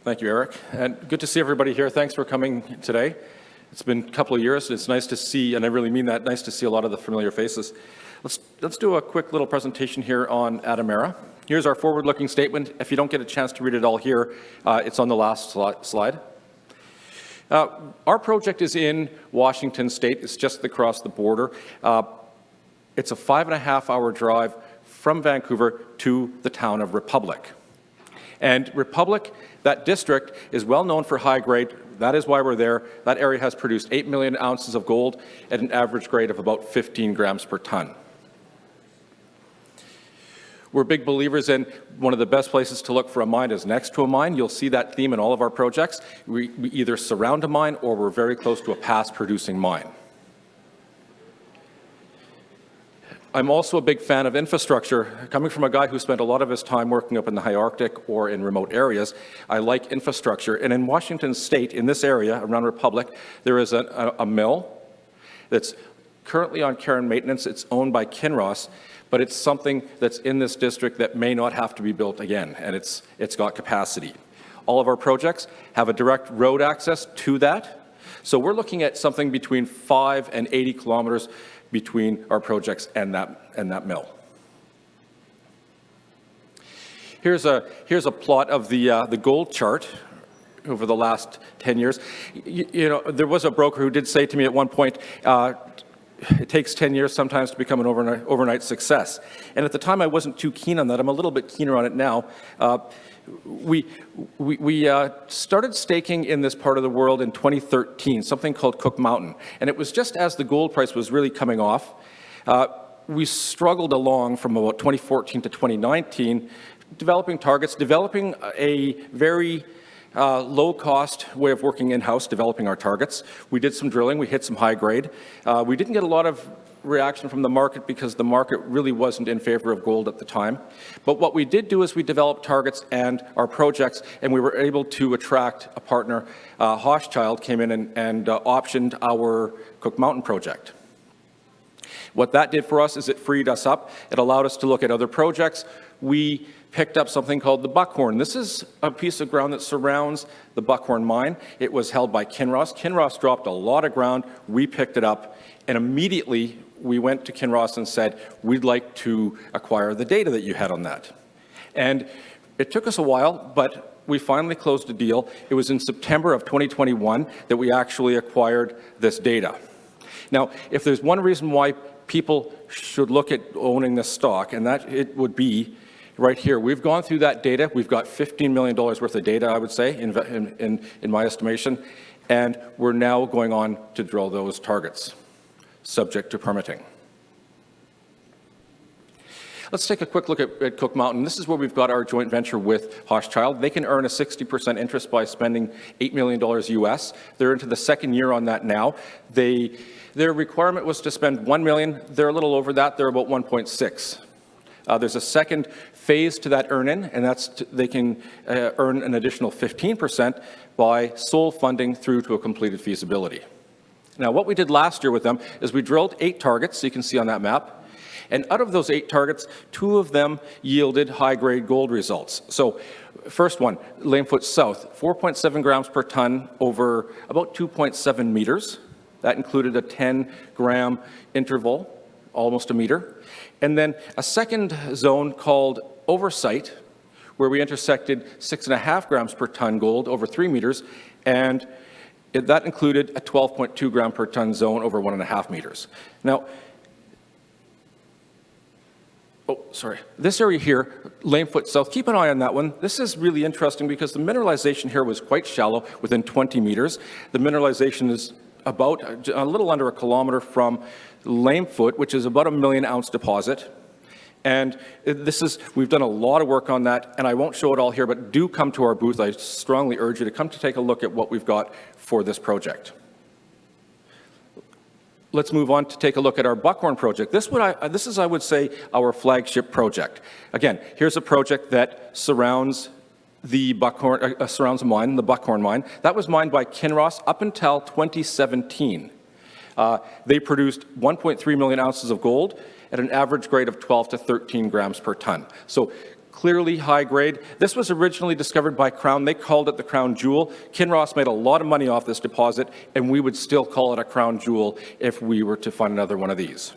Thank you, Eric. And good to see everybody here. Thanks for coming today. It's been a couple of years. It's nice to see, and I really mean that, nice to see a lot of the familiar faces. Let's do a quick little presentation here on Adamera. Here's our forward-looking statement. If you don't get a chance to read it all here, it's on the last slide. Our project is in Washington State. It's just across the border. It's a 5.5-hour drive from Vancouver to the town of Republic. And Republic, that district, is well known for high grade. That is why we're there. That area has produced 8 million ounces of gold at an average grade of about 15 grams per ton. We're big believers in one of the best places to look for a mine is next to a mine. You'll see that theme in all of our projects. We either surround a mine or we're very close to a past producing mine. I'm also a big fan of infrastructure. Coming from a guy who spent a lot of his time working up in the high Arctic or in remote areas, I like infrastructure. And in Washington State, in this area around Republic, there is a mill that's currently on care and maintenance. It's owned by Kinross, but it's something that's in this district that may not have to be built again, and it's got capacity. All of our projects have a direct road access to that. So we're looking at something between 5 and 80 kilometers between our projects and that mill. Here's a plot of the gold chart over the last 10 years. You know, there was a broker who did say to me at one point, it takes 10 years sometimes to become an overnight success. And at the time, I wasn't too keen on that. I'm a little bit keener on it now. We started staking in this part of the world in 2013, something called Cooke Mountain. And it was just as the gold price was really coming off. We struggled along from about 2014 to 2019, developing targets, developing a very low-cost way of working in-house, developing our targets. We did some drilling. We hit some high grade. We didn't get a lot of reaction from the market because the market really wasn't in favor of gold at the time. But what we did do is we developed targets and our projects, and we were able to attract a partner. Hochschild came in and optioned our Cooke Mountain project. What that did for us is it freed us up. It allowed us to look at other projects. We picked up something called the Buckhorn. This is a piece of ground that surrounds the Buckhorn mine. It was held by Kinross. Kinross dropped a lot of ground. We picked it up, and immediately we went to Kinross and said, we'd like to acquire the data that you had on that. And it took us a while, but we finally closed a deal. It was in September of 2021 that we actually acquired this data. Now, if there's one reason why people should look at owning this stock, and that it would be right here. We've gone through that data. We've got $15 million worth of data, I would say, in my estimation, and we're now going on to drill those targets, subject to permitting. Let's take a quick look at Cooke Mountain. This is where we've got our joint venture with Hochschild. They can earn a 60% interest by spending $8 million US. They're into the second year on that now. Their requirement was to spend $1 million. They're a little over that. They're about 1.6. There's a second phase to that earn-in, and that's they can earn an additional 15% by sole funding through to a completed feasibility. Now, what we did last year with them is we drilled 8 targets, so you can see on that map, and out of those 8 targets, 2 of them yielded high-grade gold results. So, first one, Lamefoot South, 4.7 grams per ton over about 2.7 meters. That included a 10-gram interval, almost a meter. And then a second zone called Oversight, where we intersected 6.5 grams per ton gold over 3 meters, and that included a 12.2 gram per ton zone over 1.5 meters. Now, this area here, Lamefoot South, keep an eye on that one. This is really interesting because the mineralization here was quite shallow, within 20 meters. The mineralization is about a little under a kilometer from Lamefoot, which is about a 1 million ounce deposit. And we've done a lot of work on that, and I won't show it all here, but do come to our booth. I strongly urge you to come to take a look at what we've got for this project. Let's move on to take a look at our Buckhorn project. This is, I would say, our flagship project. Again, here's a project that surrounds the Buckhorn, surrounds a mine, the Buckhorn mine. That was mined by Kinross up until 2017. They produced 1.3 million ounces of gold at an average grade of 12 to 13 grams per ton. So clearly high grade. This was originally discovered by Crown. They called it the Crown Jewel. Kinross made a lot of money off this deposit, and we would still call it a Crown Jewel if we were to find another one of these.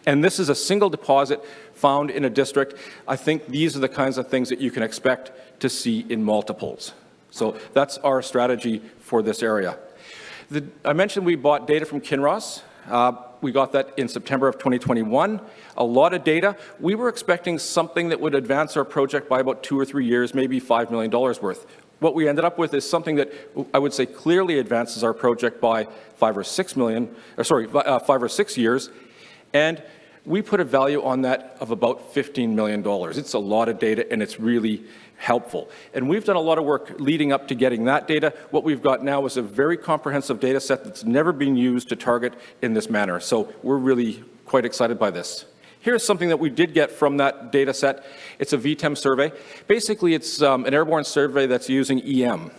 And this is a single deposit found in a district. I think these are the kinds of things that you can expect to see in multiples. So that's our strategy for this area. I mentioned we bought data from Kinross. We got that in September of 2021. A lot of data. We were expecting something that would advance our project by about 2 or 3 years, maybe $5 million worth. What we ended up with is something that I would say clearly advances our project by 5 or 6 years. And we put a value on that of about $15 million. It's a lot of data, and it's really helpful. And we've done a lot of work leading up to getting that data. What we've got now is a very comprehensive data set that's never been used to target in this manner. So we're really quite excited by this. Here's something that we did get from that data set. It's a VTEM survey. Basically, it's an airborne survey that's using EM.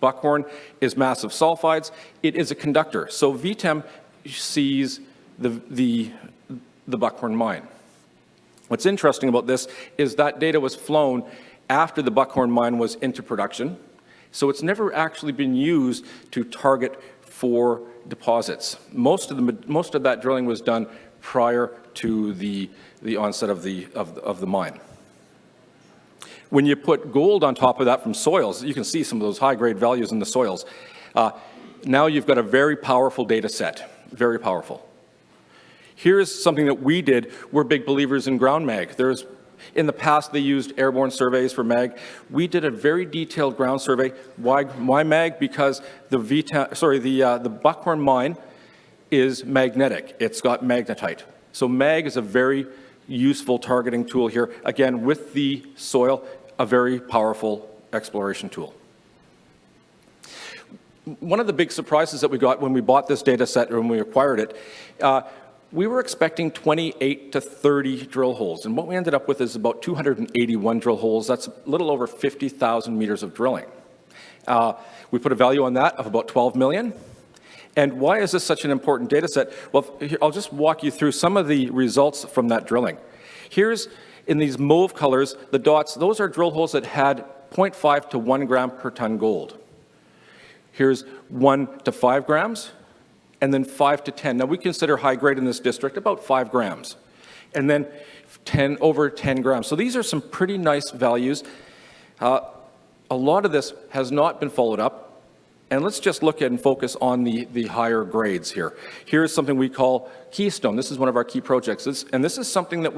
Buckhorn is massive sulfides. It is a conductor. So VTEM sees the Buckhorn mine. What's interesting about this is that data was flown after the Buckhorn mine was into production, so it's never actually been used to target for deposits. Most of that drilling was done prior to the onset of the mine. When you put gold on top of that from soils, you can see some of those high-grade values in the soils. Now you've got a very powerful data set, very powerful. Here's something that we did. We're big believers in ground mag. In the past, they used airborne surveys for mag. We did a very detailed ground survey. Why mag? Because the Buckhorn mine is magnetic. It's got magnetite. So mag is a very useful targeting tool here. Again, with the soil, a very powerful exploration tool. One of the big surprises that we got when we bought this data set, or when we acquired it, we were expecting 28 to 30 drill holes, and what we ended up with is about 281 drill holes. That's a little over 50,000 meters of drilling. We put a value on that of about 12 million. And why is this such an important data set? Well, I'll just walk you through some of the results from that drilling. Here's, in these mauve colors, the dots. Those are drill holes that had 0.5 to 1 gram per ton gold. Here's 1 to 5 grams. And then 5 to 10. Now, we consider high grade in this district about 5 grams. And then over 10 grams. So these are some pretty nice values. A lot of this has not been followed up. And let's just look at and focus on the higher grades here. Here's something we call Keystone. This is one of our key projects. And this is something that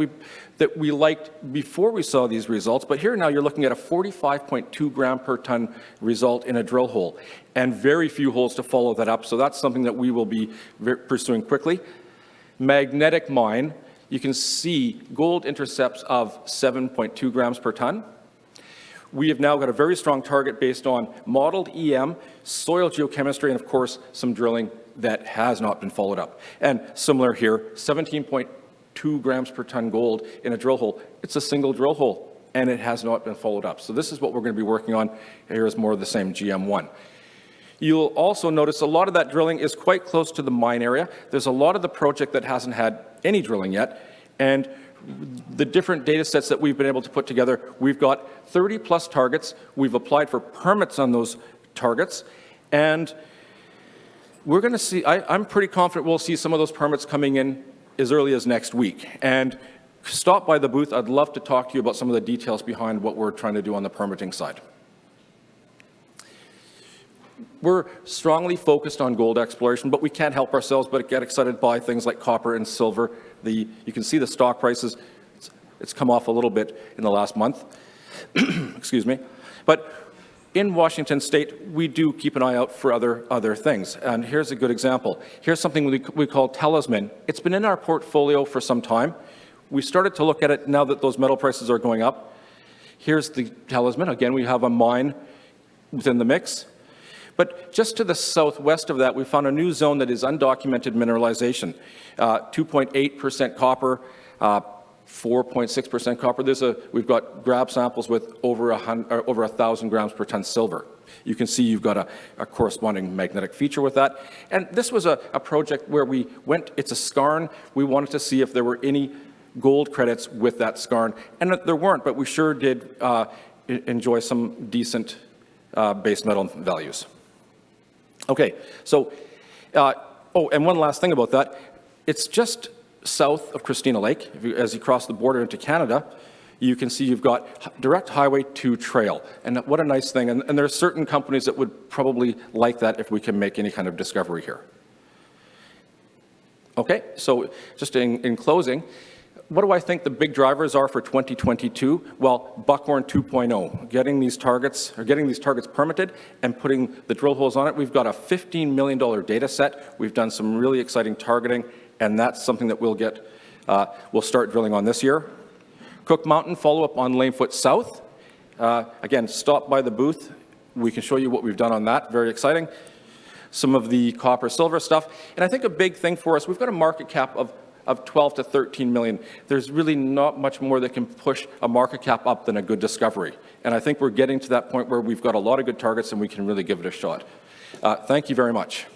we liked before we saw these results. But here now you're looking at a 45.2 gram per ton result in a drill hole. And very few holes to follow that up. So that's something that we will be pursuing quickly. Magnetic mine, you can see gold intercepts of 7.2 grams per ton. We have now got a very strong target based on modeled EM, soil geochemistry, and of course, some drilling that has not been followed up. And similar here, 17.2 grams per ton gold in a drill hole. It's a single drill hole, and it has not been followed up. So this is what we're going to be working on. Here is more of the same GM1. You'll also notice a lot of that drilling is quite close to the mine area. There's a lot of the project that hasn't had any drilling yet, and the different data sets that we've been able to put together, we've got 30 plus targets. We've applied for permits on those targets, and we're going to see, I'm pretty confident we'll see some of those permits coming in as early as next week. And stop by the booth. I'd love to talk to you about some of the details behind what we're trying to do on the permitting side. We're strongly focused on gold exploration, but we can't help ourselves but get excited by things like copper and silver. You can see the stock prices. It's come off a little bit in the last month. Excuse me. But in Washington State, we do keep an eye out for other things. And here's a good example. Here's something we call talisman. It's been in our portfolio for some time. We started to look at it now that those metal prices are going up. Here's the talisman. Again, we have a mine within the mix. But just to the southwest of that, we found a new zone that is undocumented mineralization. 2.8% copper, 4.6% copper. We've got grab samples with over 1,000 grams per ton silver. You can see you've got a corresponding magnetic feature with that. And this was a project where we went, it's a skarn. We wanted to see if there were any gold credits with that skarn. And there weren't, but we sure did enjoy some decent base metal values. Okay, so, and one last thing about that. It's just south of Christina Lake. As you cross the border into Canada, you can see you've got direct highway to trail. And what a nice thing. And there are certain companies that would probably like that if we can make any kind of discovery here. Okay, so just in closing, what do I think the big drivers are for 2022? Well, Buckhorn 2.0, getting these targets permitted and putting the drill holes on it. We've got a $15 million data set. We've done some really exciting targeting, and that's something that we'll start drilling on this year. Cooke Mountain, follow-up on Lanefoot South. Again, stop by the booth. We can show you what we've done on that. Very exciting. Some of the copper-silver stuff. And I think a big thing for us, we've got a market cap of 12 to 13 million. There's really not much more that can push a market cap up than a good discovery. And I think we're getting to that point where we've got a lot of good targets and we can really give it a shot. Thank you very much.